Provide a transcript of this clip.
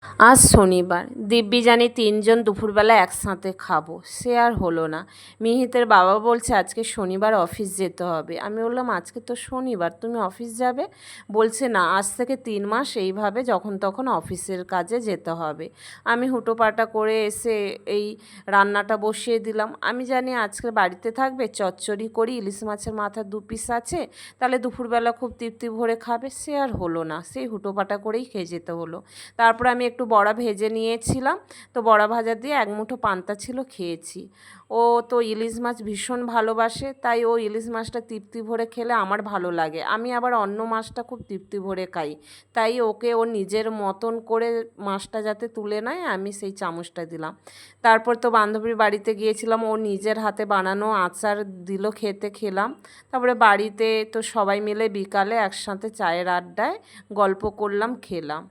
আজ শনিবার, দিব্যি জানি ৩ জন দুপুরবেলা একসাথে খাবো, সে আর হলো না। মিহিতের বাবা বলছে আজকে শনিবার অফিস যেতে হবে। আমি বললাম আজকে তো শনিবার, তুমি অফিস যাবে? বলছে না, আজ থেকে ৩ মাস এইভাবে যখন তখন অফিসের কাজে যেতে হবে। আমি হুটোপাটা করে এসে এই রান্নাটা বসিয়ে দিলাম। আমি জানি আজকে বাড়িতে থাকবে, চচ্চড়ি করি, ইলিশ মাছের মাথা ২ পিস আছে, তাহলে দুপুরবেলা খুব তৃপ্তি ভরে খাবে। সে আর হলো না, সেই হুটোপাটা করেই খেয়ে যেতে হলো। তারপর আমি একটু বড়া ভেজে নিয়েছিলাম, তো বড়া ভাজা দিয়ে এক মুঠো পান্তা ছিল, খেয়েছি। ও তো ইলিশ মাছ ভীষণ ভালোবাসে, তাই ও ইলিশ মাছটা তৃপ্তি ভরে খেলে আমার ভালো লাগে। আমি আবার অন্য মাছটা খুব তৃপ্তি ভরে খাই, তাই ওকে ও নিজের মতন করে মাছটা যাতে তুলে নেয় আমি সেই চামচটা দিলাম। তারপর তো বান্ধবীর বাড়িতে গিয়েছিলাম, ও নিজের হাতে বানানো আচার দিল খেতে, খেলাম। তারপরে বাড়িতে তো সবাই মিলে বিকালে একসাথে চায়ের আড্ডায় গল্প করলাম, খেলাম।